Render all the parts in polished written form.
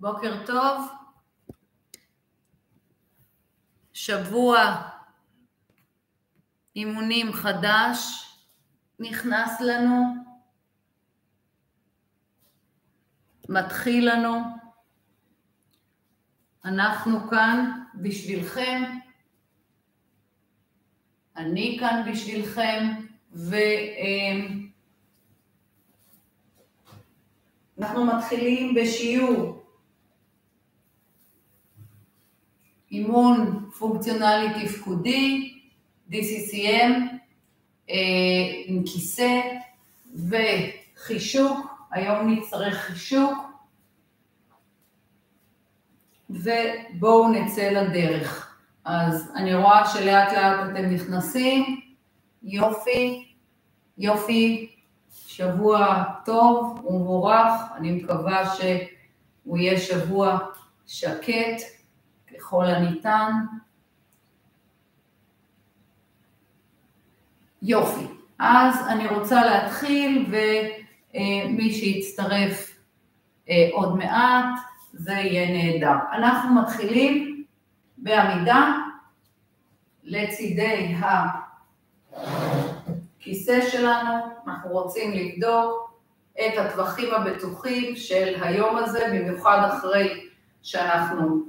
בוקר טוב. שבוע אימונים חדש נכנס לנו, מתחיל לנו. אנחנו כאן בשבילכם, אני כאן בשבילכם, אנחנו מתחילים בשיעור אימון פונקציונלי תפקודי, DCCM, עם כיסא וחישוק. היום נצטרך חישוק, ובואו נצא לדרך. אז אני רואה שלאט לאט אתם נכנסים, יופי, יופי, שבוע טוב ומבורך. אני מקווה שהוא יהיה שבוע שקט ככל הניתן. יופי, אז אני רוצה להתחיל, ומי שיצטרף עוד מעט זה יהיה נהדר. אנחנו מתחילים בעמידה לצידי הכיסא שלנו. אנחנו רוצים לבדוק את הטווחים הבטוחים של היום הזה, במיוחד אחרי שאנחנו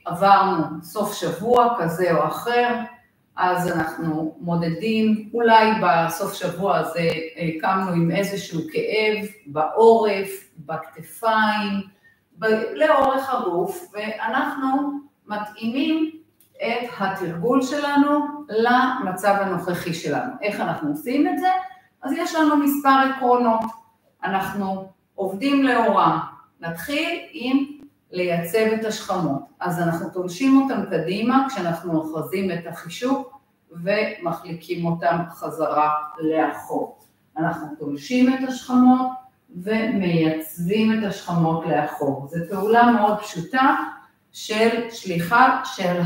עברנו סוף שבוע כזה או אחר. אז אנחנו מודדים, אולי בסוף שבוע הזה קמנו עם איזשהו כאב בעורף, בכתפיים, לאורך הגוף, ואנחנו מתאימים את התרגול שלנו למצב הנוכחי שלנו. איך אנחנו עושים את זה? אז יש לנו מספר עקרונות, אנחנו עובדים לאורם. נתחיל עם לייצב את השכמות. אז אנחנו תולשים אותם קדימה כשאנחנו אוחזים את החישוק ומחליקים אותם חזרה לאחור. אנחנו תולשים את השכמות ומייצבים את השכמות לאחור. זו פעולה מאוד פשוטה של שליחה של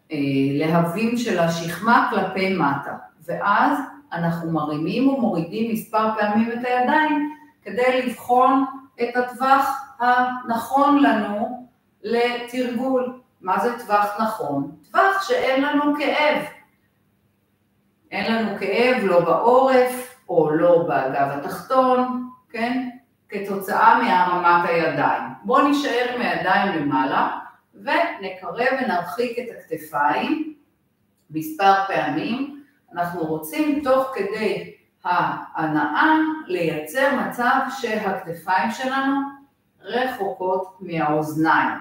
הלהבים של השכמה כלפי מטה. ואז אנחנו מרימים ומורידים מספר פעמים את הידיים כדי לבחון את הטווח הנכון לנו לתרגול. מה זה טווח נכון? טווח שאין לנו כאב. אין לנו כאב לא בעורף או לא בגב התחתון, כן? כתוצאה מהרמת הידיים. בואו נשאר עם הידיים למעלה ונקרב ונרחיק את הכתפיים מספר פעמים. אנחנו רוצים תוך כדי ההנאה לייצר מצב שהכתפיים שלנו רחוקות מהאוזניים.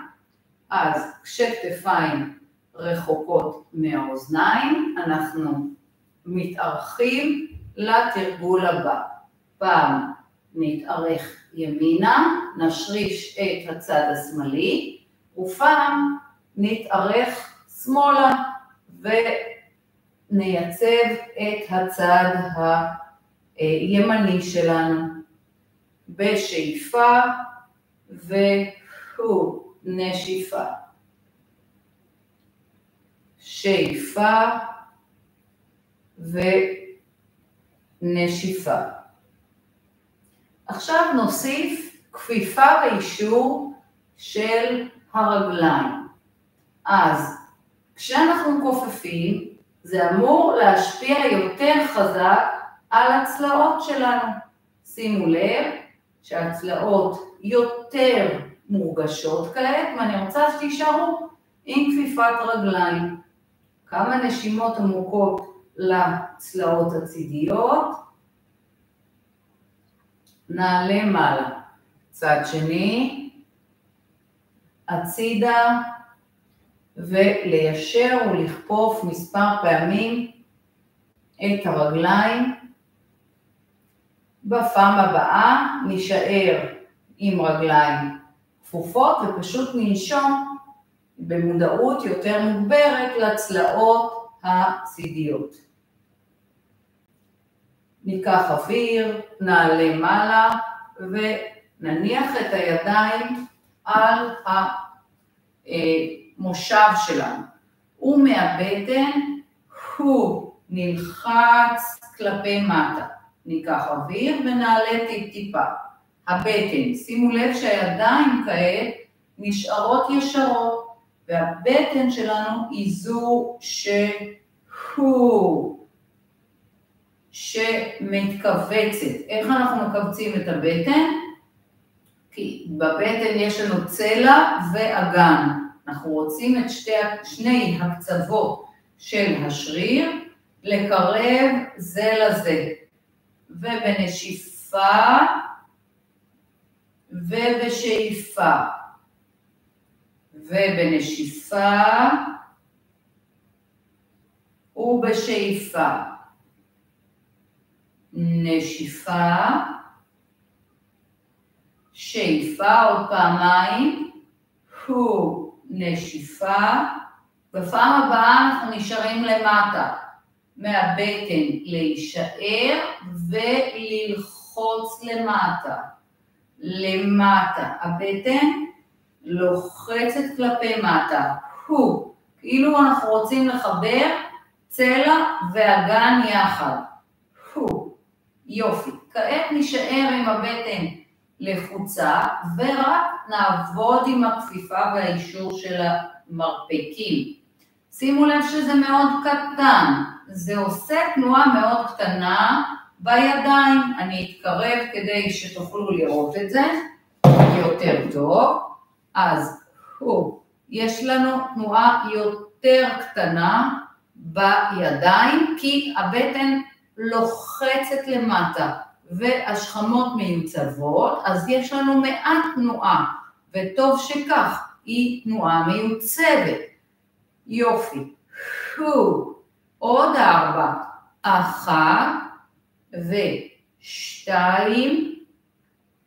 אז כשכתפיים רחוקות מהאוזניים, אנחנו מתארחים לתרגול הבא. פעם נתארך ימינה, נשריש את הצד השמאלי, ופעם נתארך שמאלה ונייצב את הצד הימני שלנו. בשאיפה ונשיפה. שאיפה ונשיפה. עכשיו נוסיף כפיפה ואישור של הרגליים. אז כשאנחנו כופפים, זה אמור להשפיע יותר חזק על הצלעות שלנו. שימו לב שהצלעות יותר מורגשות כעת, ואני רוצה שתישארו עם כפיפת רגליים. כמה נשימות עמוקות לצלעות הצידיות. נעלה מעלה. צד שני, הצידה, וליישר ולכפוף מספר פעמים את הרגליים. בפעם הבאה נשאר עם רגליים כפופות ופשוט ננשום במודעות יותר מוגברת לצלעות הצידיות. ניקח אוויר, נעלה מעלה ונניח את הידיים על המושב שלנו. ומהבטן הוא נלחץ כלפי מטה. ניקח אוויר ונעלה טיפה. הבטן. שימו לב שהידיים כעת נשארות ישרות, והבטן שלנו היא זו שמתכווצת. איך אנחנו מכווצים את הבטן? כי בבטן יש לנו צלע ואגן. אנחנו רוצים את שני הקצוות של השריר לקרב זה לזה. ובנשיפה ובשאיפה. ובנשיפה ובשאיפה. נשיפה, שאיפה עוד פעמיים, נשיפה, בפעם הבאה אנחנו נשארים למטה, מהבטן להישאר וללחוץ למטה, למטה, הבטן לוחצת כלפי מטה, כאילו אנחנו רוצים לחבר צלע ואגן יחד, יופי, כעת נשאר עם הבטן לחוצה ורק נעבוד עם הכפיפה והאישור של המרפקים. שימו לב שזה מאוד קטן, זה עושה תנועה מאוד קטנה בידיים, אני אתקרב כדי שתוכלו לראות את זה יותר טוב, אז יש לנו תנועה יותר קטנה בידיים כי הבטן לוחצת למטה והשכמות מיוצבות, אז יש לנו מעט תנועה, וטוב שכך, היא תנועה מיוצבת. יופי. עוד 4, 1 ו2,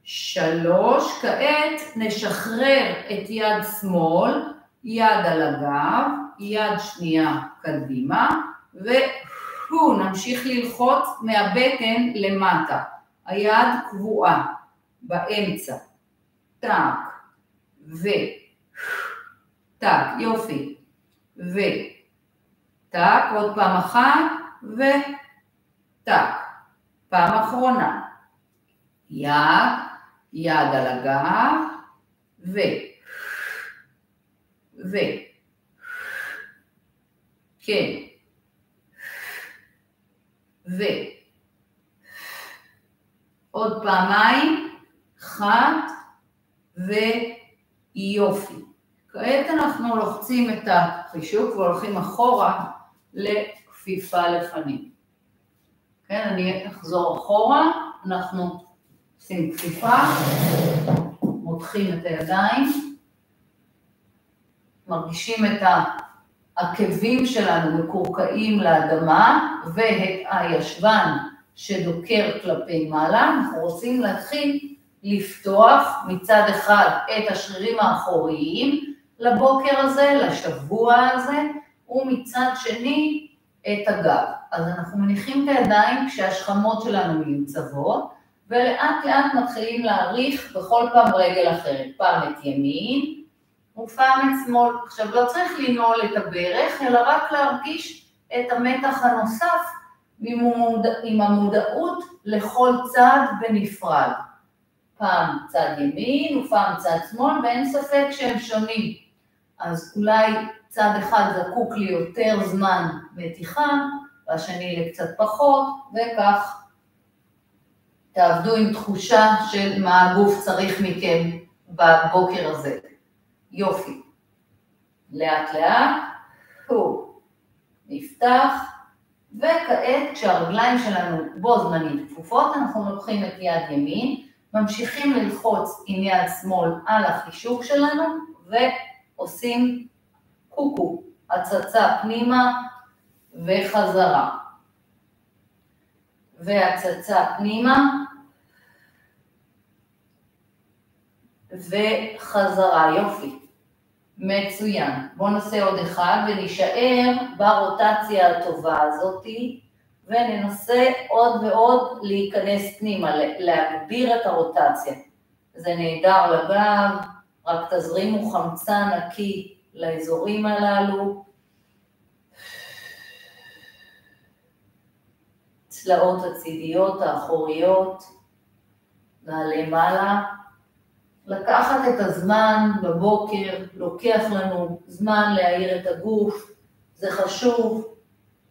3, כעת נשחרר את יד שמאל, יד על הגב, יד שנייה קדימה, נמשיך ללחוץ מהבטן למטה, היד קבועה באמצע, טק טק, יופי, טק, עוד פעם אחת, טק, פעם אחרונה, יד על הגב, כן, עוד פעמיים, 1 ויופי. כעת אנחנו לוחצים את החישוק והולכים אחורה לכפיפה לפנים. כן, אני אחזור אחורה, אנחנו עושים כפיפה, מותחים את הידיים, מרגישים את העקבים שלנו מקורקעים לאדמה ואת הישבן שדוקר כלפי מעלה. אנחנו רוצים להתחיל לפתוח מצד אחד את השרירים האחוריים לבוקר הזה, לשבוע הזה, ומצד שני את הגב. אז אנחנו מניחים את הידיים כשהשכמות שלנו מיוצבות, ולאט לאט מתחילים להאריך בכל פעם רגל אחרת, פעם את ימין ופעם את שמאל. עכשיו לא צריך לנעול את הברך, אלא רק להרגיש את המתח הנוסף עם המודעות לכל צד בנפרד. פעם צד ימין ופעם צד שמאל, ואין ספק שהם שונים. אז אולי צד אחד זקוק לי יותר זמן מתיחה, והשני לקצת פחות, וכך תעבדו עם תחושה של מה הגוף צריך מכם בבוקר הזה. יופי. לאט לאט, נפתח, וכעת כשהרגליים שלנו בו זמנית כפופות, אנחנו לוקחים את יד ימין, ממשיכים ללחוץ עם יד שמאל על החישוק שלנו, ועושים קוקו, הצצה פנימה וחזרה. והצצה פנימה וחזרה, יופי. מצוין. בואו נעשה עוד אחד ונשאר ברוטציה הטובה הזאת, וננסה עוד ועוד להיכנס פנימה, להגביר את הרוטציה. זה נהדר לגב, רק תזרימו חמצן נקי לאזורים הללו. צלעות הצידיות האחוריות, נעלה מעלה. לקחת את הזמן בבוקר, לוקח לנו זמן להעיר את הגוף, זה חשוב,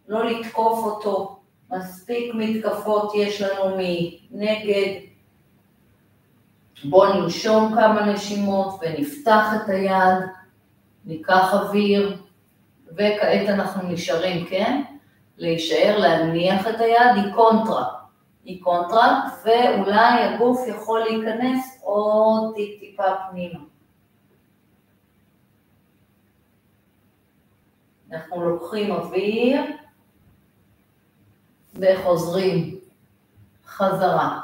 לא לתקוף אותו, מספיק מתקפות יש לנו מנגד. בואו ננשום כמה נשימות ונפתח את היד, ניקח אוויר, וכעת אנחנו נשארים, כן? להישאר, להניח את היד, היא קונטרה, ואולי הגוף יכול להיכנס עוד טיפה פנימה. אנחנו לוקחים אוויר, וחוזרים חזרה.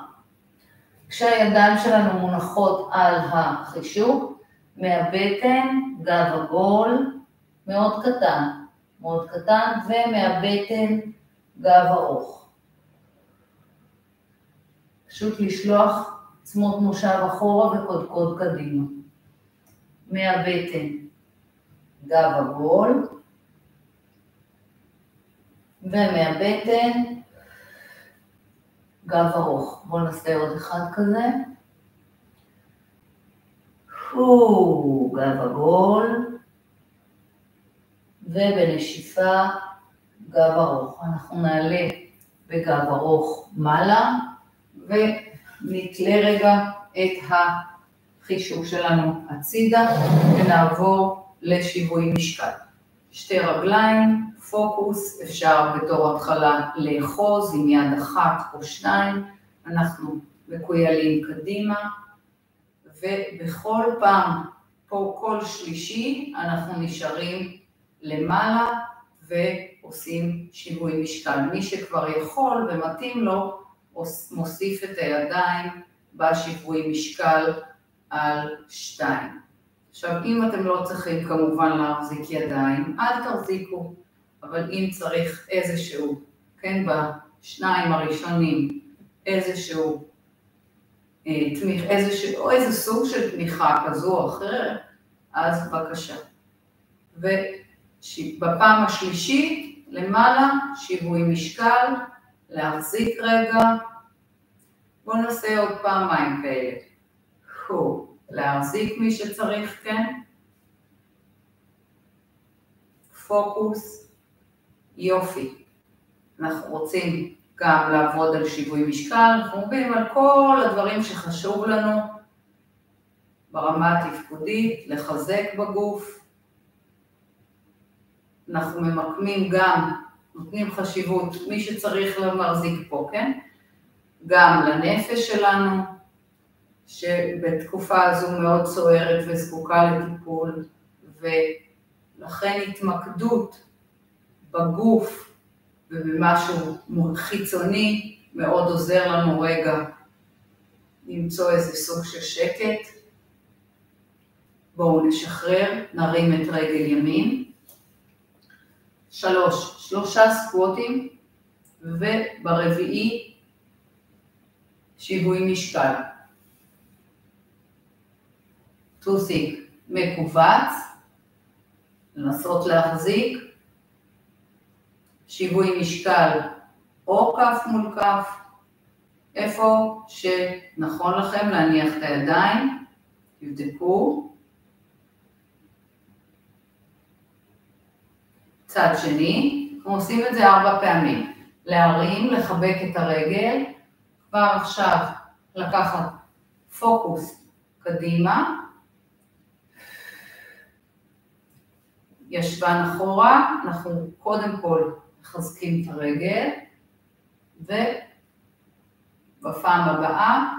כשהידיים שלנו מונחות על החישוק, מהבטן, גב עגול, מאוד קטן, ומהבטן, גב ארוך. פשוט לשלוח עצמות מושב אחורה וקודקוד קדימה. מהבטן, גב עגול, ומהבטן, גב ארוך. בואו נעשה עוד אחד כזה. גב עגול, ובנשיפה גב ארוך. אנחנו נעלה בגב ארוך מעלה, ונתלה רגע את החישוק שלנו הצידה, ונעבור לשיווי משקל. שתי רגליים, פוקוס, אפשר בתור התחלה לאחוז עם יד אחת או שניים, אנחנו מקוילים קדימה, ובכל פעם, פה כל שלישי, אנחנו נשארים למעלה ועושים שיווי משקל. מי שכבר יכול ומתאים לו, מוסיף את הידיים בשיווי משקל על 2. עכשיו, אם אתם לא צריכים כמובן להחזיק ידיים, אל תחזיקו, אבל אם צריך איזשהו, כן, בשניים הראשונים, איזשהו תמיכה, או איזה סוג של תמיכה כזו או אחרת, אז בבקשה. ובפעם השלישית, למעלה, שיווי משקל, להחזיק רגע, בואו נעשה עוד פעמיים כאלה. להחזיק מי שצריך, כן? פוקוס, יופי. אנחנו רוצים גם לעבוד על שיווי משקל, אנחנו עובדים על כל הדברים שחשוב לנו ברמה התפקודית, לחזק בגוף. אנחנו ממקמים גם, נותנים חשיבות, מי שצריך להחזיק פה, כן? גם לנפש שלנו, שבתקופה הזו מאוד סוערת וזקוקה לטיפול, ולכן התמקדות בגוף ובמשהו חיצוני מאוד עוזר לנו רגע למצוא איזה סוג של שקט. בואו נשחרר, נרים את רגל ימין. 3 סקווטים, וברביעי שיווי משקל. טוסיק מקובץ, לנסות להחזיק, שיווי משקל או כף מול כף, איפה שנכון לכם להניח את הידיים, תבדקו. צד שני, אנחנו עושים את זה 4 פעמים, להרים, לחבק את הרגל, כבר עכשיו לקחת פוקוס קדימה, ישבן אחורה, אנחנו קודם כל מחזקים את הרגל, ובפעם הבאה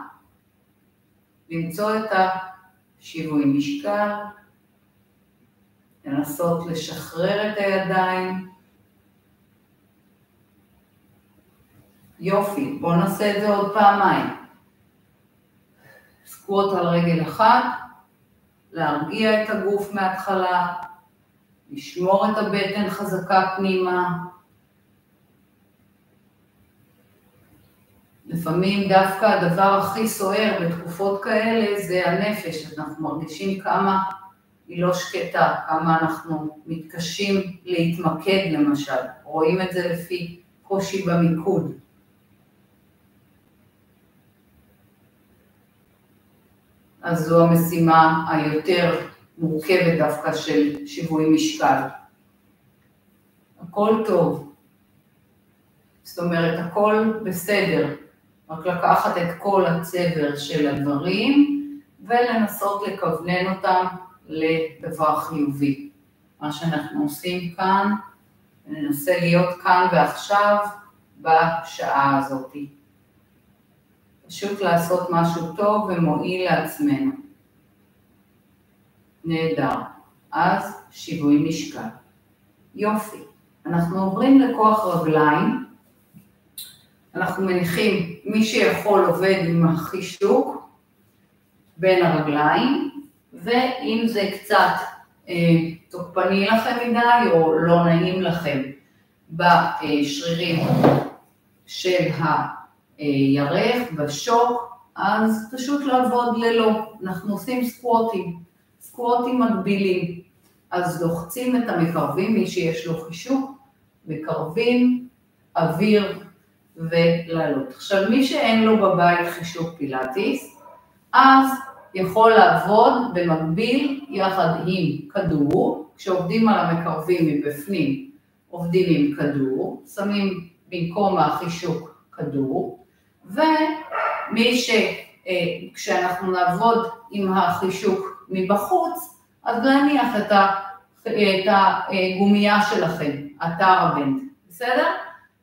למצוא את השיווי משקל, לנסות לשחרר את הידיים. יופי, בואו נעשה את זה עוד פעמיים. סקווט על רגל אחת, להרגיע את הגוף מההתחלה, לשמור את הבטן חזקה פנימה. לפעמים דווקא הדבר הכי סוער בתקופות כאלה זה הנפש, אנחנו מרגישים כמה היא לא שקטה, כמה אנחנו מתקשים להתמקד למשל, רואים את זה לפי קושי במיקוד. אז זו המשימה היותר מורכבת דווקא של שיווי משקל. הכל טוב. זאת אומרת, הכל בסדר. רק לקחת את כל הצבר של הדברים ולנסות לכוונן אותם לדבר חיובי. מה שאנחנו עושים כאן, ננסה להיות כאן ועכשיו בשעה הזאת. פשוט לעשות משהו טוב ומועיל לעצמנו. נהדר. אז שיווי משקל. יופי. אנחנו עוברים לכוח רגליים. אנחנו מניחים מי שיכול עובד עם החישוק בין הרגליים, ואם זה קצת תוקפני לכם מדי או לא נעים לכם בשרירים של הירך, בשוק, אז פשוט לעבוד ללא. אנחנו עושים סקווטים, סקווטים מקבילים. אז לוחצים את המקרבים, מי שיש לו חישוק, מקרבים, אוויר ולעלות. עכשיו, מי שאין לו בבית חישוק פילאטיס, אז יכול לעבוד במקביל יחד עם כדור. כשעובדים על המקרבים מבפנים, עובדים עם כדור, שמים במקום החישוק כדור, ומי כשאנחנו נעבוד עם החישוק מבחוץ, אז להניח את הגומייה שלכם, הטראבנד, בסדר?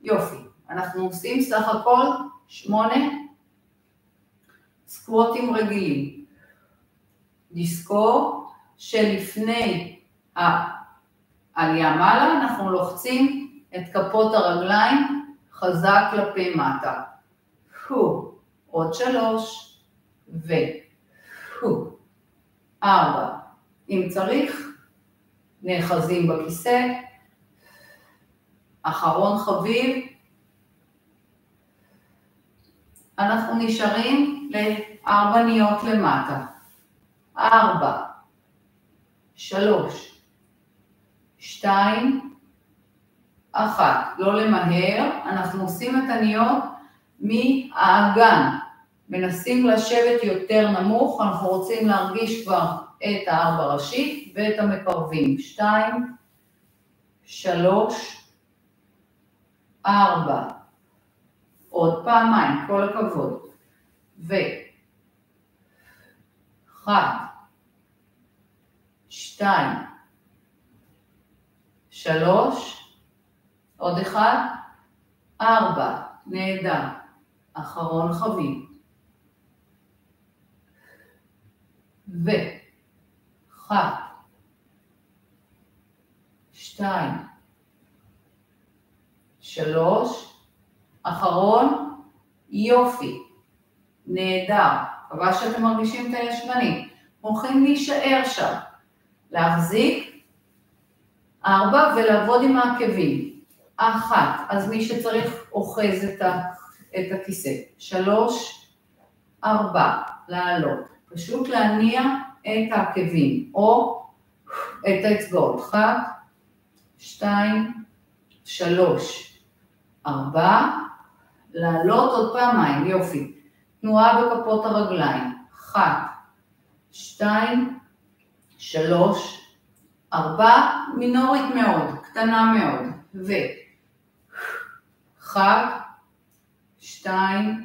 יופי, אנחנו עושים סך הכל 8 סקווטים רגילים. נזכור שלפני העלייה מעלה אנחנו לוחצים את כפות הרגליים חזק כלפי מטה. עוד 3 4. אם צריך, נאחזים בכיסא. אחרון חביב. אנחנו נשארים ל4 ניות למטה. 4, 3, 2, 1. לא למהר, אנחנו עושים את הניות מהאגן. מנסים לשבת יותר נמוך, אנחנו רוצים להרגיש כבר את הארבע ראשית ואת המקרבים. 2, 3, 4. עוד פעמיים, כל הכבוד. 1, 2, 3, עוד 1, 4. נהדר. אחרון חביב. 1, 2, 3, אחרון, יופי, נהדר, מקווה שאתם מרגישים את הישבנים, הולכים להישאר שם, להחזיק 4 ולעבוד עם העקבים, 1, אז מי שצריך אוחז את הכיסא, 3, 4, לעלות, פשוט להניע את העקבים, או את האצבעות, 1, 2, 3, 4, לעלות עוד פעמיים, יופי, תנועה בכפות הרגליים, 1, 2, 3, 4, מינורית מאוד, קטנה מאוד, 1, 2,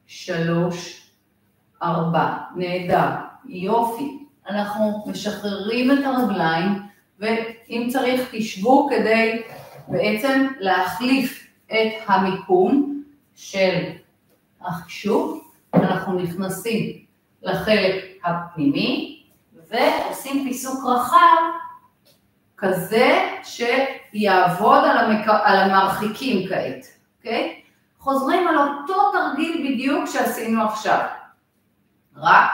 3, 4, נהדר, יופי, אנחנו משחררים את הרגליים, ואם צריך תשבו כדי בעצם להחליף את המיקום של החישוק, אנחנו נכנסים לחלק הפנימי, ועושים פיסוק רחב, כזה שיעבוד על המרחיקים כעת, אוקיי? חוזרים על אותו תרגיל בדיוק שעשינו עכשיו, רק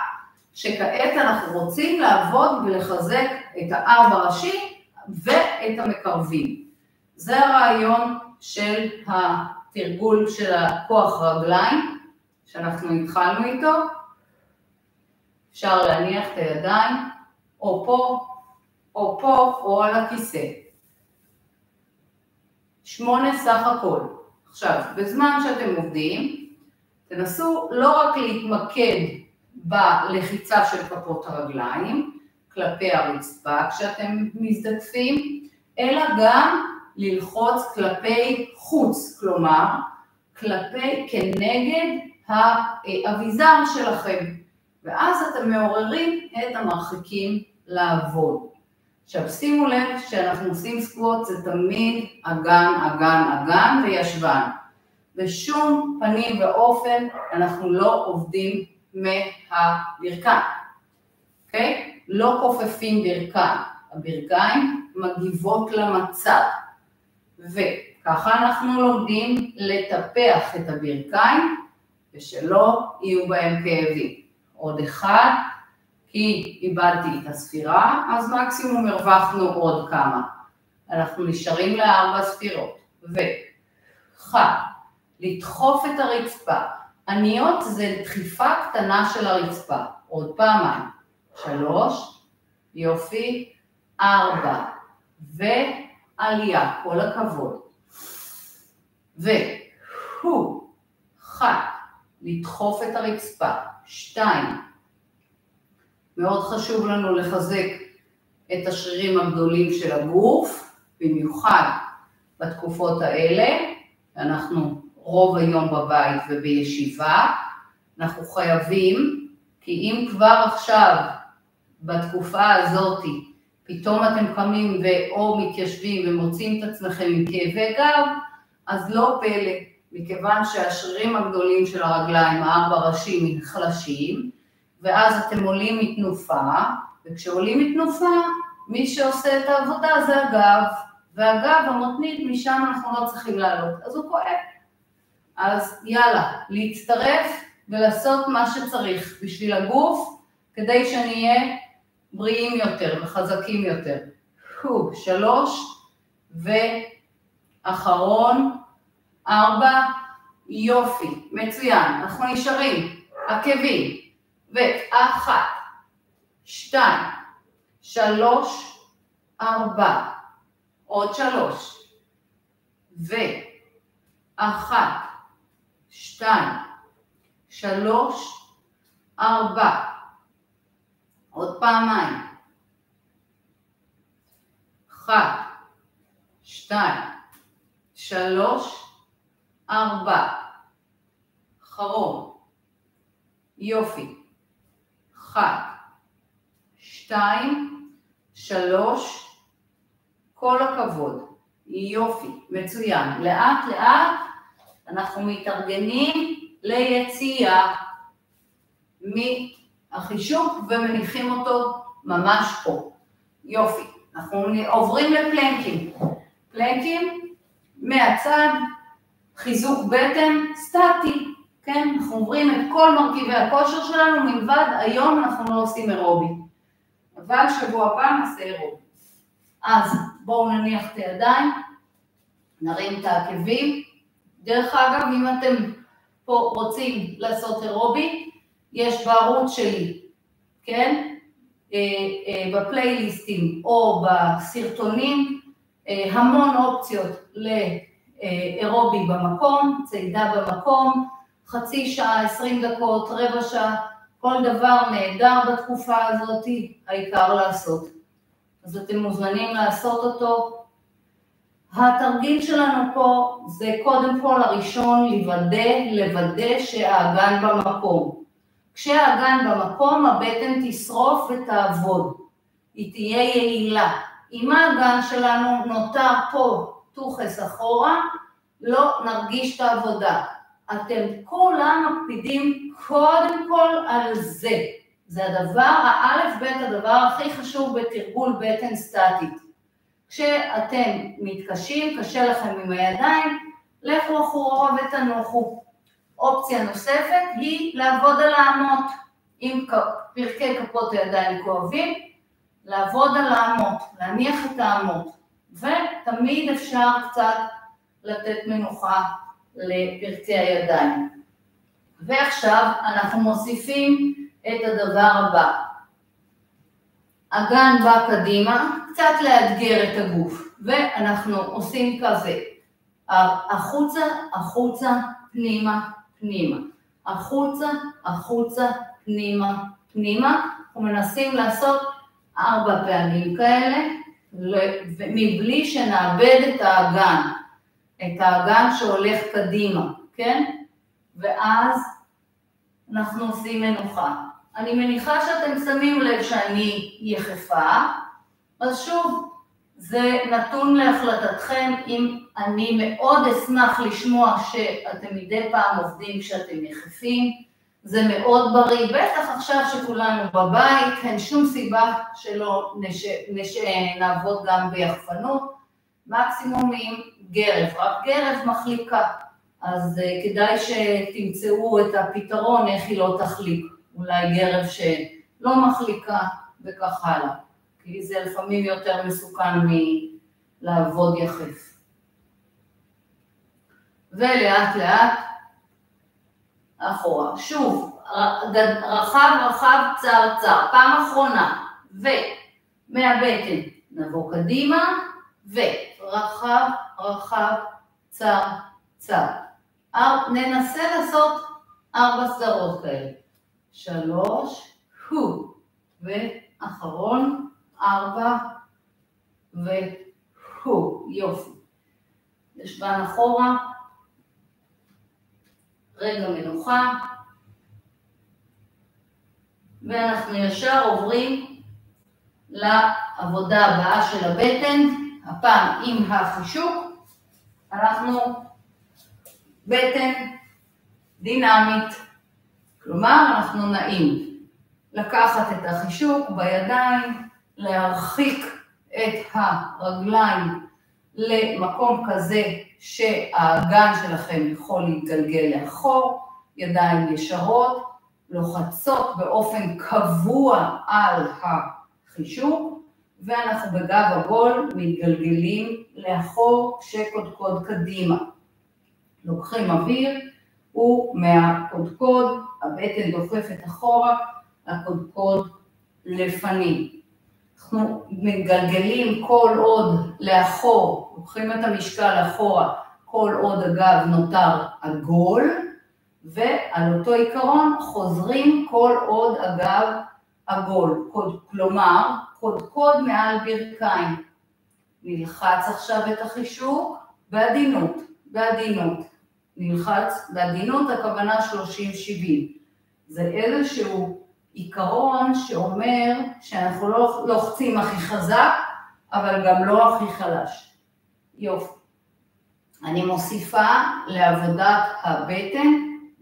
שכעת אנחנו רוצים לעבוד ולחזק את הארבע ראשי ואת המקרבים. זה הרעיון של התרגול של הכוח רגליים, שאנחנו התחלנו איתו. אפשר להניח את הידיים, או פה, או פה, או על הכיסא. 8 סך הכל. עכשיו, בזמן שאתם עובדים, תנסו לא רק להתמקד בלחיצה של כפות הרגליים, כלפי הרצפה כשאתם מזדקפים, אלא גם ללחוץ כלפי חוץ, כלומר, כנגד האביזר שלכם, ואז אתם מעוררים את המרחיקים לעבוד. עכשיו שימו לב שאנחנו עושים סקווט זה תמיד אגן, אגן, אגן וישבן. בשום פנים ואופן אנחנו לא עובדים מהברכיים, אוקיי? לא כופפים ברכיים, הברכיים מגיבות למצב, וככה אנחנו לומדים לטפח את הברכיים ושלא יהיו בהם כאבים. עוד אחד, כי איבדתי את הספירה, אז מקסימום הרווחנו עוד כמה. אנחנו נשארים ל4 ספירות. לדחוף את הרצפה. עניות זה דחיפה קטנה של הרצפה. עוד פעמיים. 3, יופי, 4, ועלייה, כל הכבוד. 1, לדחוף את הרצפה. 2, מאוד חשוב לנו לחזק את השרירים הגדולים של הגוף, במיוחד בתקופות האלה, אנחנו רוב היום בבית ובישיבה, אנחנו חייבים, כי אם כבר עכשיו, בתקופה הזאת, פתאום אתם קמים או מתיישבים ומוצאים את עצמכם עם כאבי גב, אז לא פלא, מכיוון שהשרירים הגדולים של הרגליים, 4 ראשים נחלשים, ואז אתם עולים מתנופה, וכשעולים מתנופה, מי שעושה את העבודה זה הגב, והגב המותנית משם אנחנו לא צריכים לעלות, אז הוא כואב. אז יאללה, להצטרף ולעשות מה שצריך בשביל הגוף, כדי שנהיה בריאים יותר וחזקים יותר. 3, ואחרון, 4, יופי, מצוין, אנחנו נשארים, עקבים, 1, 2, 3, 4, עוד 3, 1, 2, 3, 4, עוד פעמיים, 1, 2, 3, 4, אחרון, יופי, 1, 2, 3, כל הכבוד, יופי, מצוין, לאט לאט אנחנו מתארגנים ליציאה מהחישוק ומניחים אותו ממש פה, יופי, אנחנו עוברים לפלנקים, פלנקים מהצד, חיזוק בטן סטטי, כן, אנחנו עוברים את כל מרכיבי הכושר שלנו, מלבד היום אנחנו לא עושים אירובי, אבל שבוע הבא נעשה אירובי. אז בואו נניח את הידיים, נרים את העקבים, דרך אגב אם אתם פה רוצים לעשות אירובי, יש בערוץ שלי, כן, בפלייליסטים או בסרטונים, המון אופציות לאירובי במקום, צעידה במקום, חצי שעה, 20 דקות, רבע שעה, כל דבר נהדר בתקופה הזאת, העיקר לעשות. אז אתם מוזמנים לעשות אותו. התרגיל שלנו פה זה קודם כל הראשון לוודא שהאגן במקום. כשהאגן במקום הבטן תשרוף ותעבוד, היא תהיה יעילה. אם האגן שלנו נותר פה תוכס אחורה, לא נרגיש את העבודה. אתם כולם מקפידים קודם כל על זה. זה הדבר, האלף בית, הדבר הכי חשוב בתרגול בטן סטטית. כשאתם מתקשים, קשה לכם עם הידיים, לכו אחורה ותנוחו. אופציה נוספת היא לעבוד על האמות. אם פרקי כפות הידיים כואבים, לעבוד על האמות, להניח את האמות. ותמיד אפשר קצת לתת מנוחה לפרקי הידיים. ועכשיו אנחנו מוסיפים את הדבר הבא. אגן בא קדימה, קצת לאתגר את הגוף, ואנחנו עושים כזה, החוצה, החוצה, פנימה, פנימה, החוצה, החוצה, פנימה, פנימה. אנחנו מנסים לעשות 4 פעמים כאלה, מבלי שנאבד את האגן. את האגן שהולך קדימה, כן? ואז אנחנו עושים מנוחה. אני מניחה שאתם שמים לב שאני יחפה, אז שוב, זה נתון להחלטתכם. אם אני מאוד אשמח לשמוע שאתם מדי פעם עובדים כשאתם יחפים, זה מאוד בריא, בטח עכשיו שכולנו בבית, אין שום סיבה שלא נעבוד גם ביחפנות, מקסימום עם גרב, רק גרב מחליקה, אז כדאי שתמצאו את הפתרון איך היא לא תחליק, אולי גרב שלא מחליקה וכך הלאה, כי זה לפעמים יותר מסוכן מלעבוד יחף. ולאט לאט אחורה, שוב, רחב רחב צר צר, פעם אחרונה, ומהבטן נבוא קדימה, ורחב רחב צר צר. ננסה לעשות 4 סדרות כאלה. 3, ואחרון, 4, יופי. ישבן אחורה, רגע מנוחה, ואנחנו ישר עוברים לעבודה הבאה של הבטן, הפעם עם החישוק. אנחנו בטן דינמית, כלומר אנחנו נעים לקחת את החישוק בידיים, להרחיק את הרגליים למקום כזה שהאגן שלכם יכול להתגלגל לאחור, ידיים ישרות, לוחצות באופן קבוע על החישוק, ואנחנו בגב עגול מתגלגלים לאחור כשקודקוד קדימה. לוקחים אוויר, ומהקודקוד הבטן דוחפת אחורה, הקודקוד לפנים. אנחנו מתגלגלים כל עוד לאחור, לוקחים את המשקל אחורה, כל עוד הגב נותר עגול, ועל אותו עיקרון חוזרים כל עוד הגב עגול. כלומר, קודקוד מעל ברכיים. נלחץ עכשיו את החישוק בעדינות, בעדינות. נלחץ בעדינות, הכוונה 30-70. זה איזשהו עיקרון שאומר שאנחנו לא לוחצים הכי חזק, אבל גם לא הכי חלש. יופי. אני מוסיפה לעבודת הבטן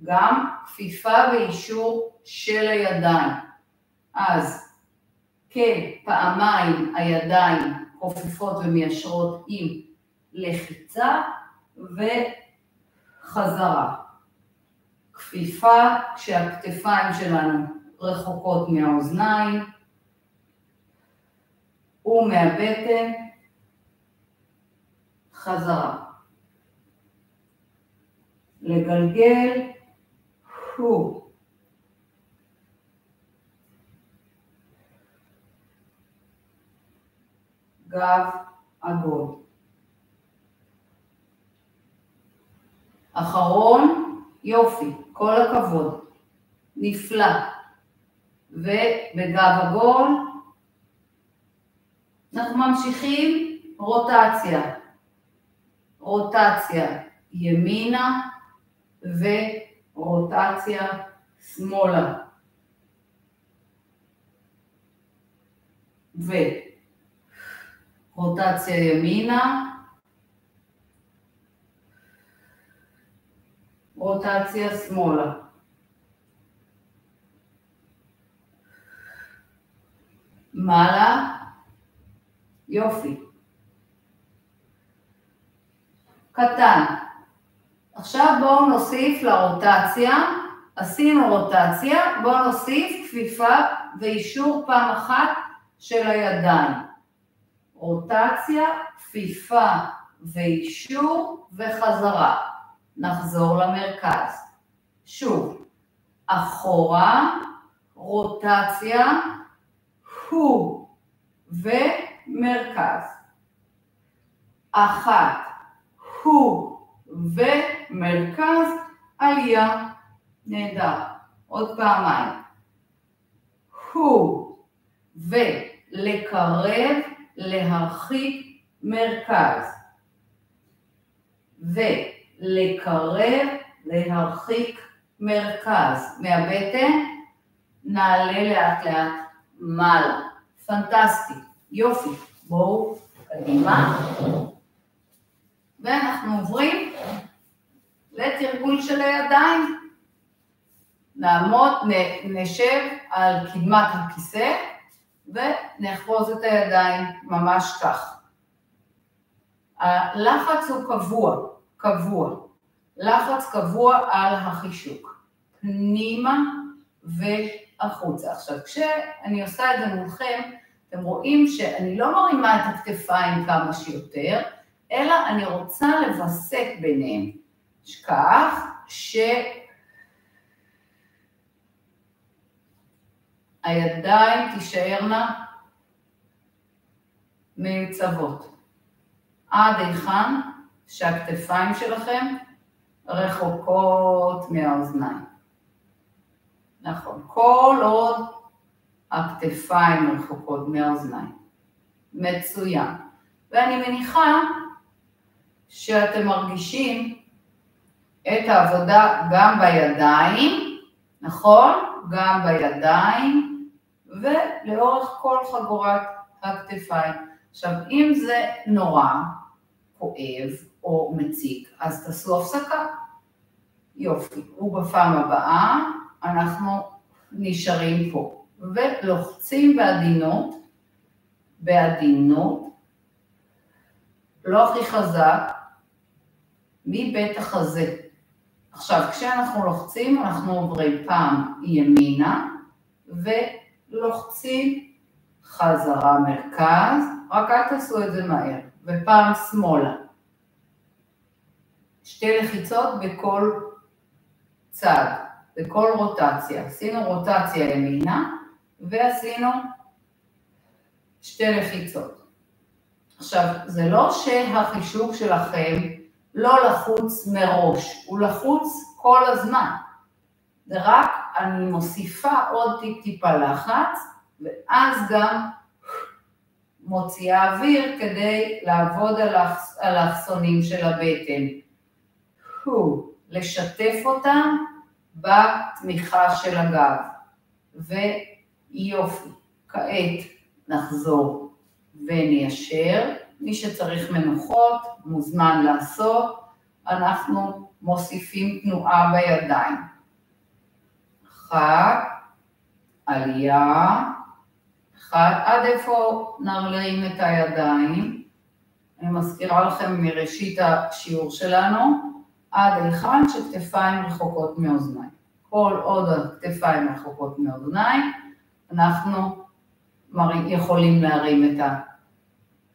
גם כפיפה ואישור של הידיים. אז כפעמיים הידיים חופפות ומיישרות עם לחיצה וחזרה. כפיפה כשהכתפיים שלנו רחוקות מהאוזניים ומהבטן, חזרה. לגלגל, גב עגול. אחרון, יופי, כל הכבוד, נפלא. ובגב עגול אנחנו ממשיכים רוטציה. רוטציה ימינה ורוטציה שמאלה. רוטציה ימינה, רוטציה שמאלה. מעלה, יופי. קטן. עכשיו בואו נוסיף לרוטציה, עשינו רוטציה, בואו נוסיף כפיפה ואישור פעם אחת של הידיים. רוטציה, כפיפה ואישור וחזרה. נחזור למרכז. שוב, אחורה, רוטציה, ומרכז. אחת, ומרכז, עלייה, נהדר. עוד פעמיים. ולקרב, להרחיק מרכז. ולקרב, להרחיק מרכז. מהבטן נעלה לאט לאט מעלה. פנטסטי, יופי. בואו קדימה. ואנחנו עוברים לתרגול של הידיים. נעמוד, נשב על קדמת הכיסא ונחפוז את הידיים ממש כך. הלחץ הוא קבוע. לחץ קבוע על החישוק. פנימה והחוצה. עכשיו, כשאני עושה את זה מולכם, אתם רואים שאני לא מרימה את הכתפיים כמה שיותר, אלא אני רוצה לבסק ביניהם. כך שהידיים תישארנה מיוצבות. עד היכן שהכתפיים שלכם רחוקות מהאוזניים. נכון, כל עוד הכתפיים רחוקות מהאוזניים. מצוין. ואני מניחה שאתם מרגישים את העבודה גם בידיים, נכון? גם בידיים ולאורך כל חגורת הכתפיים. עכשיו, אם זה נורא כואב או מציק, אז תעשו הפסקה. יופי. ובפעם הבאה אנחנו נשארים פה ולוחצים בעדינות, לא הכי חזק, מבית החזה. עכשיו, כשאנחנו לוחצים, אנחנו עוברים פעם ימינה, ולוחצים חזרה מרכז, רק אל תעשו את זה מהר, ופעם שמאלה. 2 לחיצות בכל צד, בכל רוטציה. עשינו רוטציה ימינה, ועשינו 2 לחיצות. עכשיו, זה לא שהחישוק שלכם לא לחוץ מראש, הוא לחוץ כל הזמן. זה רק אני מוסיפה עוד טיפה לחץ, ואז גם מוציאה אוויר כדי לעבוד על האלכסונים של הבטן. לשתף אותם בתמיכה של הגב. ויופי, כעת נחזור וניישר. מי שצריך מנוחות מוזמן לעשות. אנחנו מוסיפים תנועה בידיים. 1, עלייה, 1, עד איפה נרים את הידיים. אני מזכירה לכם מראשית השיעור שלנו, עד היכן שכתפיים רחוקות מאוזניים. כל עוד הכתפיים רחוקות מאוזניים, אנחנו יכולים להרים את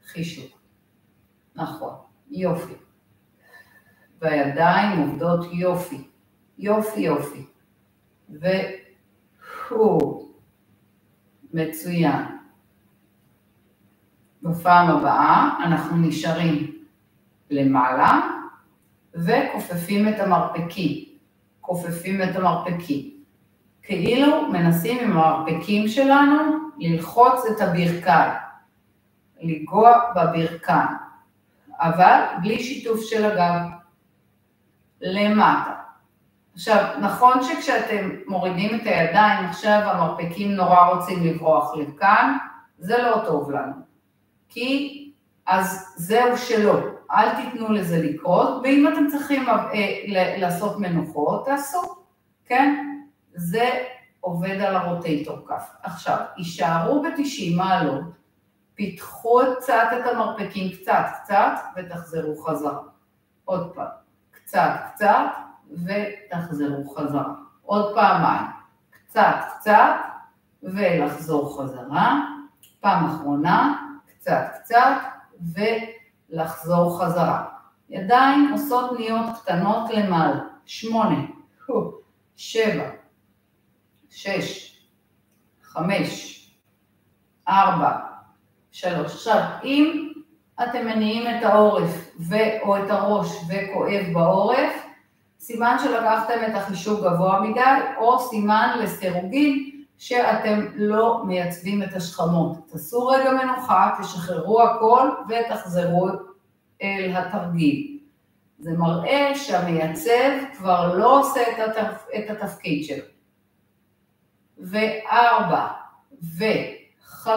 החישוק. נכון, יופי. והידיים עובדות יופי, יופי, יופי. מצוין. בפעם הבאה אנחנו נשארים למעלה וכופפים את המרפקים. כופפים את המרפקים. כאילו מנסים עם המרפקים שלנו ללחוץ את הברכיים. לגוע בברכיים. אבל בלי שיתוף של הגב. למטה. עכשיו, נכון שכשאתם מורידים את הידיים, עכשיו המרפקים נורא רוצים לברוח לכאן, זה לא טוב לנו. כי אז זהו שלא, אל תיתנו לזה לקרות, ואם אתם צריכים לעשות מנוחות, תעשו, כן? זה עובד על הרוטייטור כף. עכשיו, יישארו ב-90 מעלות, פיתחו קצת את המרפקים קצת, ותחזרו חזרה. עוד פעם, קצת, ותחזרו חזרה. עוד פעמיים, קצת, ולחזור חזרה. פעם אחרונה, קצת, ולחזור חזרה. ידיים עושות ניות קטנות למעלה. 8, 7, 6, 5, 4, 3. עכשיו, אם אתם מניעים את העורף או את הראש וכואב בעורף, סימן שלקחתם את החישוק גבוה מדי, או סימן לסירוגין שאתם לא מייצבים את השכמות. תעשו רגע מנוחה, תשחררו הכל ותחזרו אל התרגיל. זה מראה שהמייצב כבר לא עושה את התפקיד שלו. 4 ו5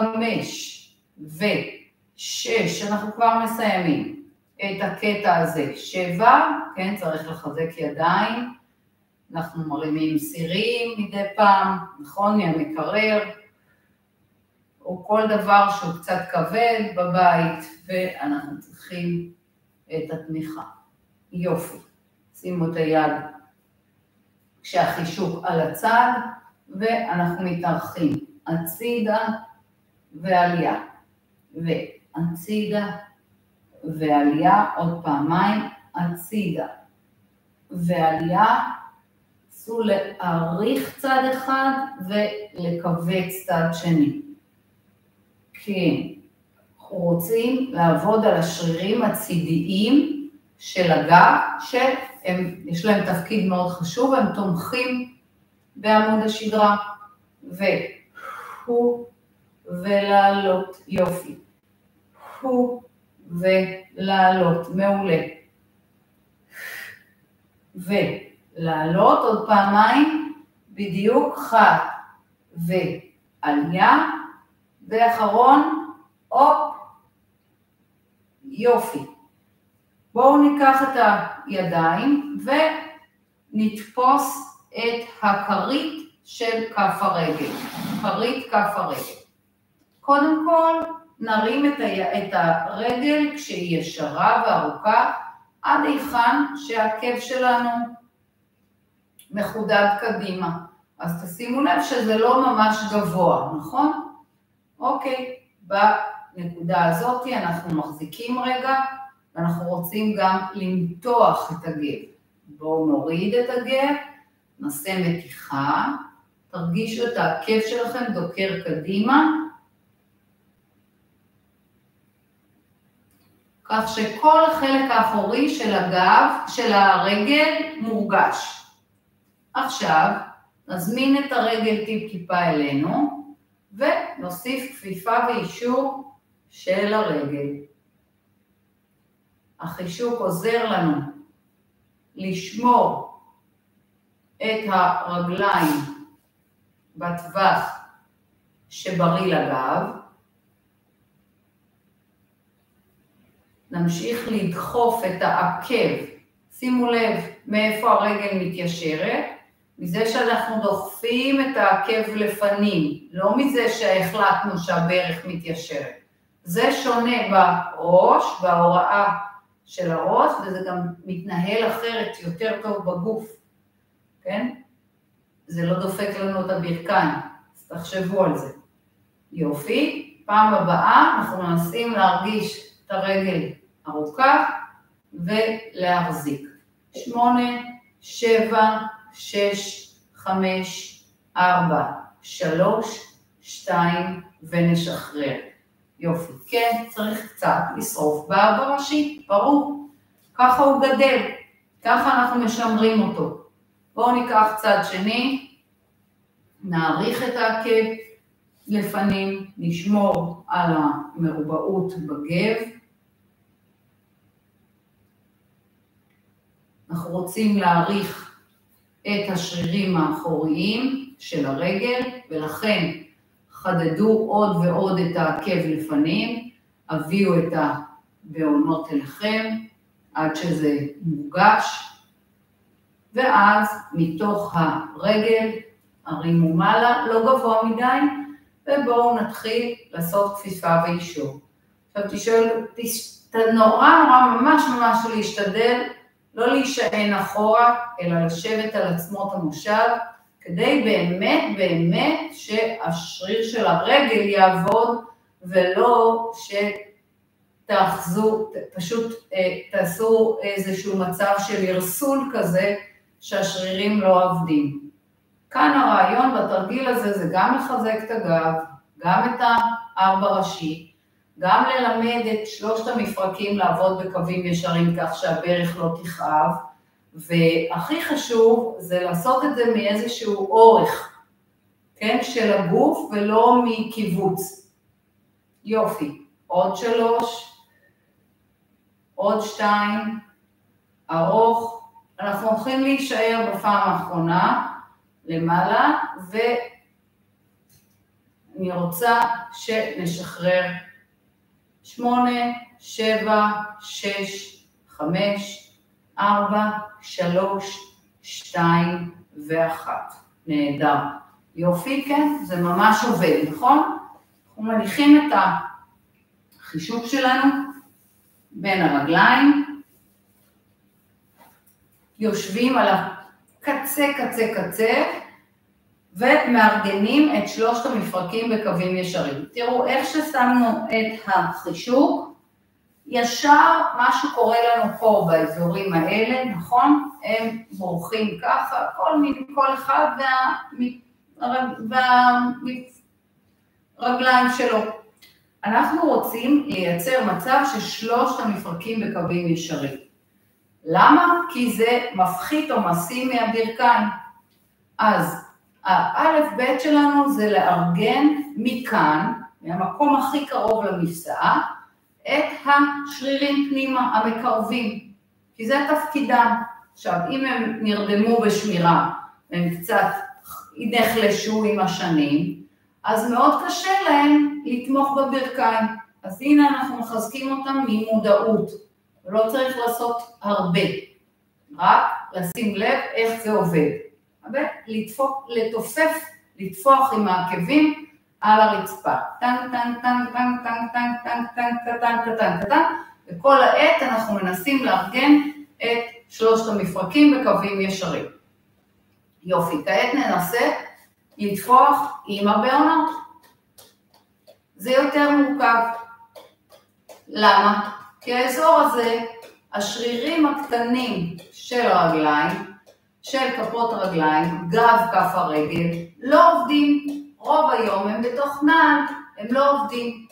ו6, אנחנו כבר מסיימים את הקטע הזה. 7, כן, צריך לחזק ידיים. אנחנו מרימים סירים מדי פעם, נכון, מהמקרר, או כל דבר שהוא קצת כבד בבית, ואנחנו צריכים את התמיכה. יופי. שימו את היד כשהחישוק על הצד, ואנחנו מתארחים הצידה ועלייה, והצידה ועלייה, עוד פעמיים, הצידה ועלייה, עשו להאריך צד אחד ולכווץ צד שני. כן, אנחנו רוצים לעבוד על השרירים הצידיים של הגב, שיש להם תפקיד מאוד חשוב, הם תומכים בעמוד השדרה, והוא ולעלות, יופי, הוא ולעלות, מעולה, ולעלות עוד פעמיים, בדיוק חד, ועלייה, ואחרון, הופ, יופי. בואו ניקח את הידיים ונתפוס את הכרית של כף הרגל, כרית כף הרגל. קודם כל נרים את הרגל כשהיא ישרה וארוכה, עד היכן שהעקב שלנו מחודד קדימה. אז תשימו לב שזה לא ממש גבוה, נכון? אוקיי, בנקודה הזאת אנחנו מחזיקים רגע, ואנחנו רוצים גם למתוח את הגב. בואו נוריד את הגב, נעשה מתיחה, תרגישו את העקב שלכם דוקר קדימה, כך שכל החלק האחורי של הגב, של הרגל מורגש. עכשיו נזמין את הרגל טיפה אלינו, ונוסיף כפיפה ואישור של הרגל. החישוק עוזר לנו לשמור את הרגליים בטווח שבריא לגב. נמשיך לדחוף את העקב, שימו לב מאיפה הרגל מתיישרת, מזה שאנחנו דוחפים את העקב לפנים, לא מזה שהחלטנו שהברך מתיישרת. זה שונה בראש, בהוראה של הראש, וזה גם מתנהל אחרת יותר טוב בגוף, כן? זה לא דופק לנו את הברכיים, אז תחשבו על זה. יופי, פעם הבאה אנחנו מנסים להרגיש את הרגל ארוכה ולהחזיק. 8, 7, 6, 5, 4, 3, 2 ונשחרר. יופי, כן, צריך קצת לשרוף בראשי, ברור. ככה הוא גדל, ככה אנחנו משמרים אותו. בואו ניקח צד שני, נעריך את העקב לפנים, נשמור על המרובעות בגב. אנחנו רוצים להעריך את השרירים האחוריים של הרגל, ולכן חדדו עוד ועוד את העקב לפנים, הביאו את הבעונות אליכם, עד שזה מורגש, ואז מתוך הרגל הרימו מעלה, לא גבוה מדי, ובואו נתחיל לעשות כפיפה ואישור. עכשיו נורא ממש להשתדל, לא להישען אחורה, אלא לשבת על עצמות המושב, כדי באמת שהשריר של הרגל יעבוד, ולא פשוט תעשו איזשהו מצב של הרסול כזה, שהשרירים לא עובדים. כאן הרעיון בתרגיל הזה זה גם לחזק את הגב, גם את הארבע ראשי, גם ללמד את שלושת המפרקים לעבוד בקווים ישרים כך שהברך לא תכאב, והכי חשוב זה לעשות את זה מאיזשהו אורך, כן, של הגוף ולא מקיבוץ. יופי, עוד 3, עוד 2, ארוך. אנחנו הולכים להישאר בפעם האחרונה למעלה, ואני רוצה שנשחרר 8, 7, 6, 5, 4, 3, 2 ו1. נהדר. יופי, כן? זה ממש עובד, נכון? אנחנו מניחים את החישוק שלנו בין הרגליים, יושבים על הקצה, קצה, קצה, ומארגנים את 3 המפרקים בקווים ישרים. תראו איך ששמנו את החישוק, ישר משהו קורה לנו פה באזורים האלה, נכון? הם בורחים ככה, כל אחד והרגליים שלו. אנחנו רוצים לייצר מצב ש3 המפרקים בקווים ישרים. למה? כי זה מפחית עומסים מהברכיים. אז האלף בית שלנו זה לארגן מכאן, מהמקום הכי קרוב למפסעה, את השרירים פנימה, המקרבים, כי זה תפקידם. עכשיו, אם הם נרדמו בשמירה, הם קצת נחלשו עם השנים, אז מאוד קשה להם לתמוך בברכיים. אז הנה אנחנו מחזקים אותם ממודעות, ולא צריך לעשות הרבה, רק לשים לב איך זה עובד. לטפוח עם העקבים על הרצפה. טנק, טנק, טנק, טנק, טנק, טנק, טנק, טנק, טנק, טנק, טנק, וכל העת אנחנו מנסים לארגן את 3 המפרקים בקווים ישרים. יופי, כעת ננסה לטפוח עם הבעונות. זה יותר מורכב. למה? כי האזור הזה, השרירים הקטנים של הרגליים, של כפות הרגליים, גב כף הרגל, לא עובדים. רוב היום הם בתוך נעל, הם לא עובדים.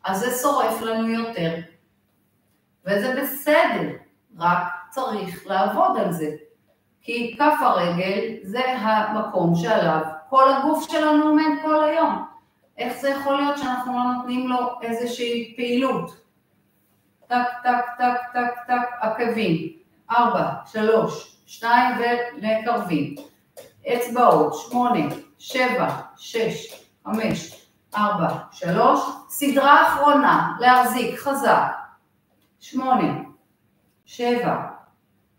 אז זה שורף לנו יותר. וזה בסדר, רק צריך לעבוד על זה. כי כף הרגל זה המקום שעליו כל הגוף שלנו עומד כל היום. איך זה יכול להיות שאנחנו לא נותנים לו איזושהי פעילות? טק, טק, טק, טק, טק, עקבים. 4, 3, 2 ונקרבים. אצבעות, 8, 7, 6, 5, 4, 3. סדרה אחרונה, להחזיק חזק. 8, 7,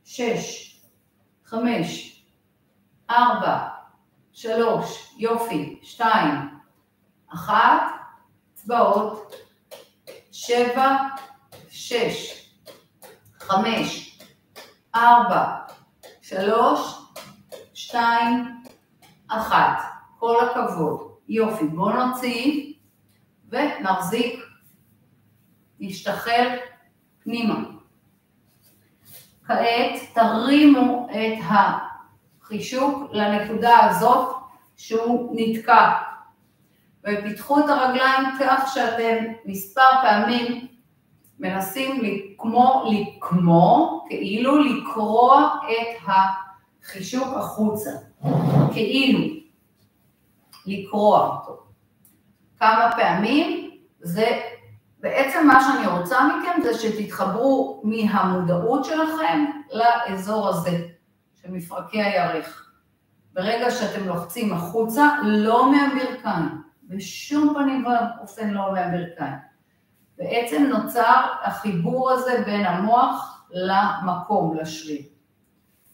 6, 5, 4, 3, יופי, 2, 1, אצבעות, 7, 6, 5, 4, 3, 2, 1. כל הכבוד. יופי, בואו נוציא ונחזיק, נשתחל פנימה. כעת תרימו את החישוק לנקודה הזאת שהוא נתקע. ופיתחו את הרגליים כך שאתם מספר פעמים מנסים כאילו לקרוע את החישוק החוצה. כאילו לקרוע אותו. כמה פעמים זה בעצם מה שאני רוצה מכם זה שתתחברו מהמודעות שלכם לאזור הזה, של מפרקי הירך. ברגע שאתם לוחצים החוצה, לא מהברכיים, בשום פנים ואופן לא מהברכיים. בעצם נוצר החיבור הזה בין המוח למקום, לשריר.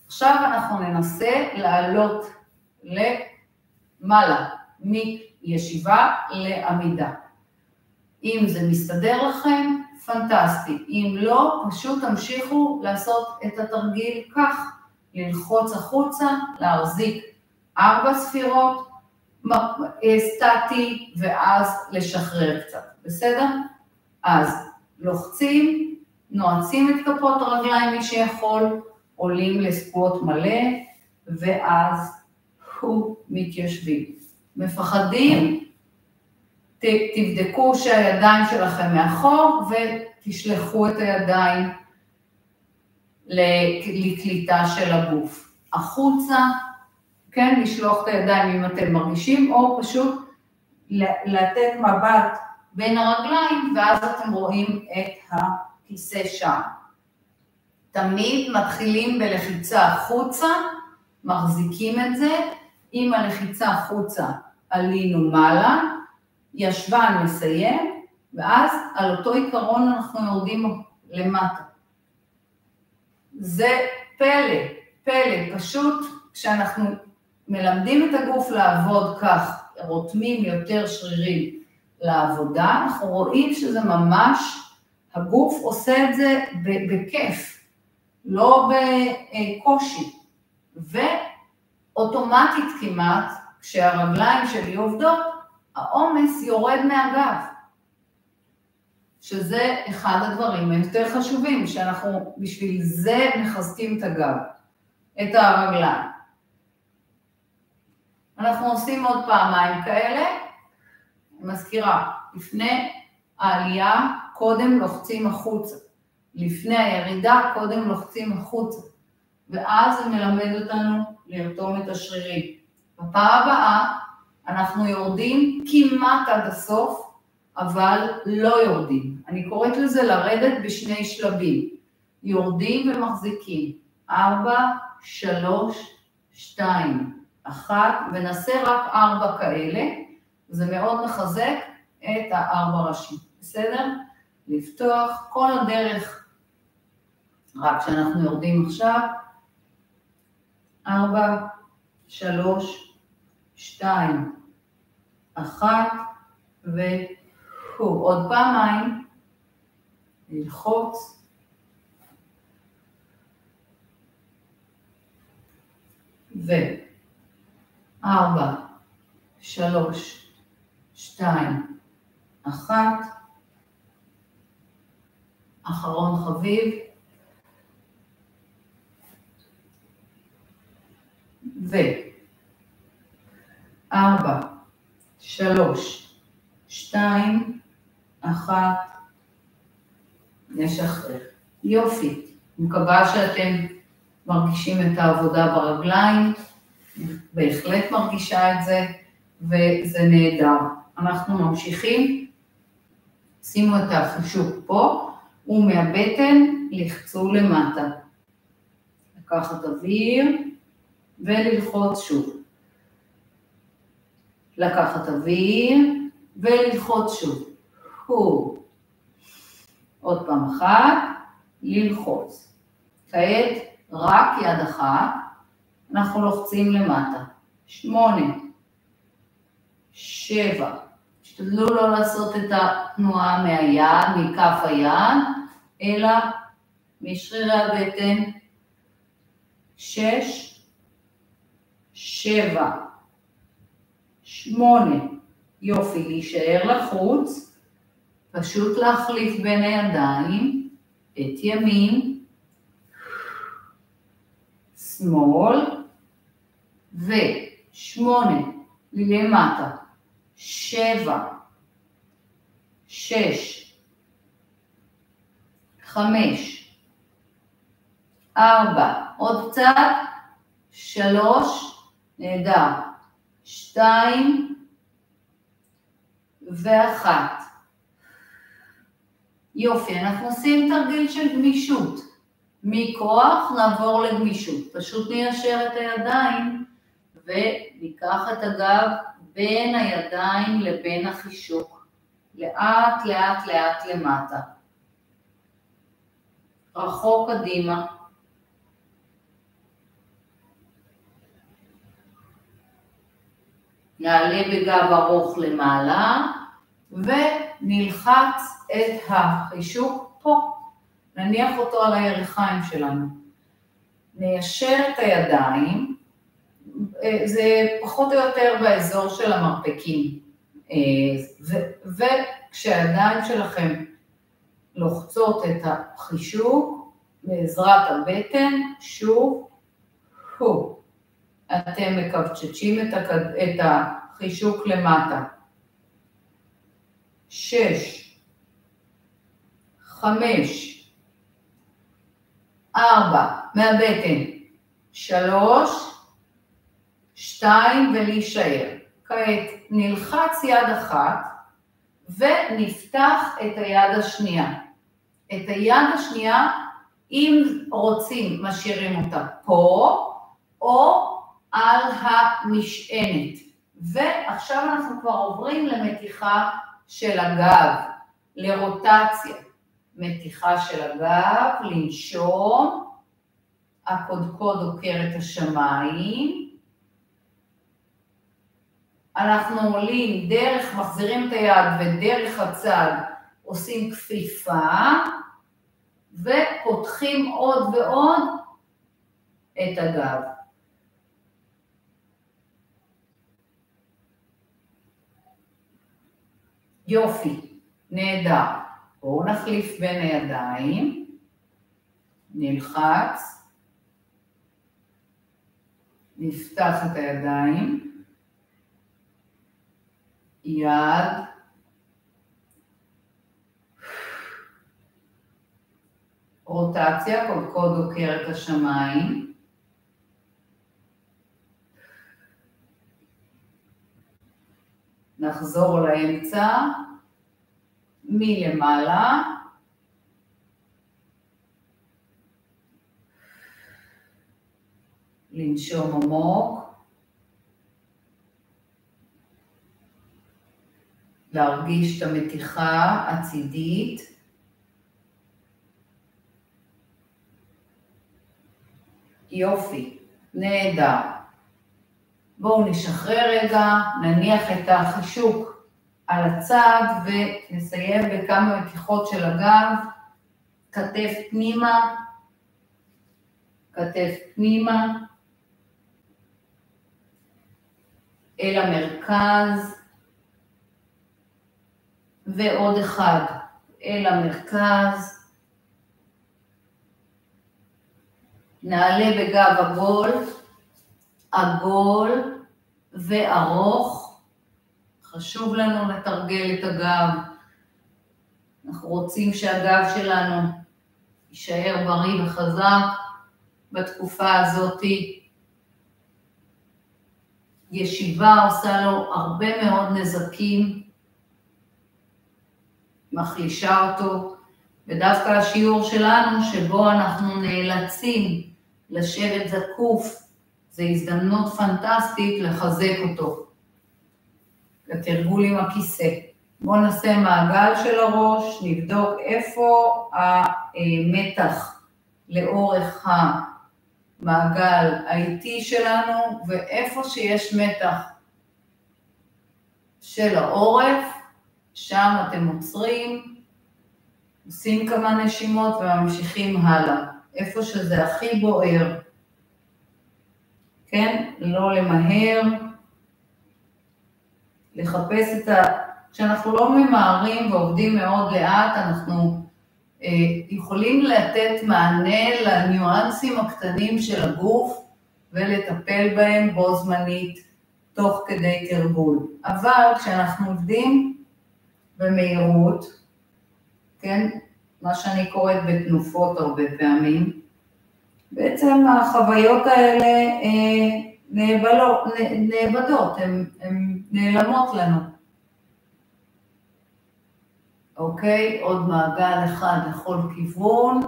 עכשיו אנחנו ננסה לעלות למעלה, מישיבה לעמידה. אם זה מסתדר לכם, פנטסטי. אם לא, פשוט תמשיכו לעשות את התרגיל כך, ללחוץ החוצה, להחזיק 4 ספירות, סטטי, ואז לשחרר קצת. בסדר? אז לוחצים, נועצים את כפות הרגליים מי שיכול, עולים לסקווט מלא, ואז מתיישבים. מפחדים? תבדקו שהידיים שלכם מאחור ותשלחו את הידיים לקליטה של הגוף. החוצה, כן, לשלוח את הידיים אם אתם מרגישים, או פשוט לתת מבט בין הרגליים, ואז אתם רואים את הכיסא שם. תמיד מתחילים בלחיצה החוצה, מחזיקים את זה, עם הלחיצה החוצה עלינו מעלה, ישבן מסיים, ואז על אותו עיקרון אנחנו יורדים למטה. זה פלא, פשוט כשאנחנו מלמדים את הגוף לעבוד כך, רותמים יותר שרירים לעבודה, אנחנו רואים שזה ממש, הגוף עושה את זה בכיף, לא בקושי, ואוטומטית כמעט, כשהרגליים שלי עובדות, העומס יורד מהגב, שזה אחד הדברים היותר חשובים, שאנחנו בשביל זה מחזקים את הגב, את הרגליים. אנחנו עושים עוד פעמיים כאלה, מזכירה, לפני העלייה קודם לוחצים החוצה, לפני הירידה קודם לוחצים החוצה, ואז זה מלמד אותנו לרתום את השרירים. בפעם הבאה אנחנו יורדים כמעט עד הסוף, אבל לא יורדים. אני קוראת לזה לרדת בשני שלבים. יורדים ומחזיקים. 4, 3, 2, 1, ונעשה רק 4 כאלה. זה מאוד מחזק את 4 ראשים. בסדר? לפתוח כל הדרך, רק שאנחנו יורדים עכשיו. 4, 3, 2, 1, עוד פעמיים, ללחוץ, ו4, 3, 2, 1, אחרון חביב, ו4, 3, 2, 1, נשחרר. יופי. אני מקווה שאתם מרגישים את העבודה ברגליים, בהחלט מרגישה את זה, וזה נהדר. אנחנו ממשיכים, שימו את החישוק פה, ומהבטן לחצו למטה. לקחת אוויר, וללחוץ שוב. לקחת אוויר, וללחוץ שוב. עוד פעם אחת, ללחוץ. כעת רק יד אחת, אנחנו לוחצים למטה. 8, 7, תשתדלו לא לעשות את התנועה מהיד, מכף היד, אלא משרירי הבטן. 6, 7, 8, יופי, להישאר לחוץ, פשוט להחליף בין הידיים, את ימין, שמאל, ו8, למטה, 7, 6, 5, 4, עוד קצת, 3, נהדר, 2, ו1. יופי, אנחנו עושים תרגיל של גמישות. מכוח נעבור לגמישות. פשוט ניישר את הידיים וניקח את הגב בין הידיים לבין החישוק. לאט, לאט, לאט למטה. רחוק קדימה. נעלה בגב ארוך למעלה, ונלחץ את החישוק פה. נניח אותו על הירכיים שלנו. ניישר את הידיים, זה פחות או יותר באזור של המרפקים. וכשהידיים שלכם לוחצות את החישוק, בעזרת הבטן, שוב, אתם מקבצ'צ'ים את החישוק למטה. 6, 5, 4, מהבטן, 3, 2 ולהישאר. כעת נלחץ יד אחת ונפתח את היד השנייה. את היד השנייה, אם רוצים, משאירים אותה פה או על המשענת. ועכשיו אנחנו כבר עוברים למתיחה של הגב, לרוטציה. מתיחה של הגב, לנשום, הקודקוד עוקר את השמיים. אנחנו עולים דרך, מחזירים את היד ודרך הצד עושים כפיפה, ופותחים עוד ועוד את הגב. יופי, נהדר. בואו נחליף בין הידיים, נלחץ, נפתח את הידיים, יד, רוטציה, קודקוד עוקר את השמיים, נחזור לאמצע, מלמעלה, לנשום עמוק, להרגיש את המתיחה הצידית, יופי, נהדר. בואו נשחרר רגע, נניח את החישוק על הצד ונסיים בכמה מתיחות של הגב, כתף פנימה, כתף פנימה, אל המרכז, ועוד אחד, אל המרכז, נעלה בגב עגול, עגול וארוך, חשוב לנו לתרגל את הגב, אנחנו רוצים שהגב שלנו יישאר בריא וחזק בתקופה הזאת. ישיבה עושה לו הרבה מאוד נזקים, מחלישה אותו, ודווקא השיעור שלנו שבו אנחנו נאלצים לשבת זקוף, זו הזדמנות פנטסטית לחזק אותו. לתרגול עם הכיסא. בואו נעשה מעגל של הראש, נבדוק איפה המתח לאורך המעגל האיטי שלנו, ואיפה שיש מתח של העורף, שם אתם עוצרים, עושים כמה נשימות וממשיכים הלאה. איפה שזה הכי בוער. כן? לא למהר. לחפש כשאנחנו לא ממהרים ועובדים מאוד לאט, אנחנו יכולים לתת מענה לניואנסים הקטנים של הגוף, ולטפל בהם בו זמנית, תוך כדי תרגול. אבל כשאנחנו עובדים במהירות, כן, מה שאני קוראת בתנופות הרבה פעמים, בעצם החוויות האלה נאבדות, הן נעלמות לנו. אוקיי, עוד מעגל אחד לכל כיוון.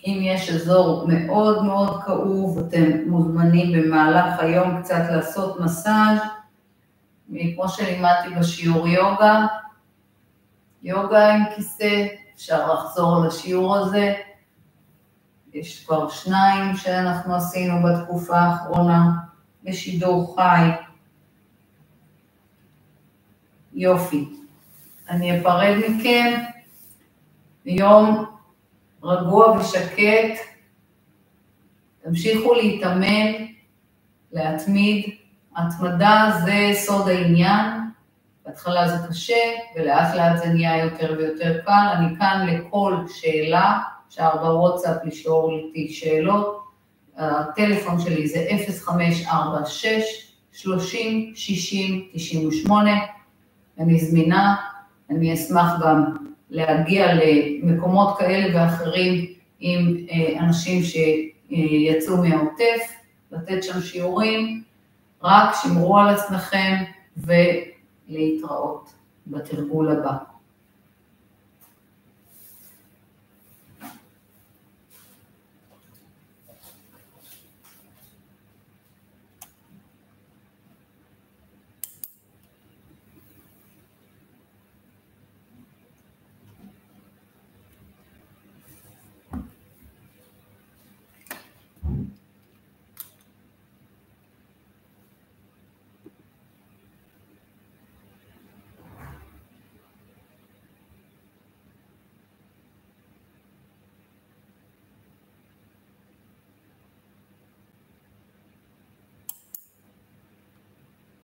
אם יש אזור מאוד מאוד כאוב, אתם מוזמנים במהלך היום קצת לעשות מסאז', כמו שלימדתי בשיעור יוגה. יוגה עם כיסא, אפשר לחזור לשיעור הזה. יש כבר 2 שאנחנו עשינו בתקופה האחרונה, בשידור חי. יופי. אני אפרד מכם, יום רגוע ושקט, תמשיכו להתאמן, להתמיד, התמדה זה סוד העניין, בהתחלה זה קשה ולאט לאט זה נהיה יותר ויותר קל, אני כאן לכל שאלה, אפשר בוואטסאפ לשאול אותי שאלות, הטלפון שלי זה 0546-30-60-98, אני זמינה, אני אשמח גם להגיע למקומות כאלה ואחרים עם אנשים שיצאו מהעוטף, לתת שם שיעורים, רק שמרו על עצמכם ולהתראות בתרגול הבא.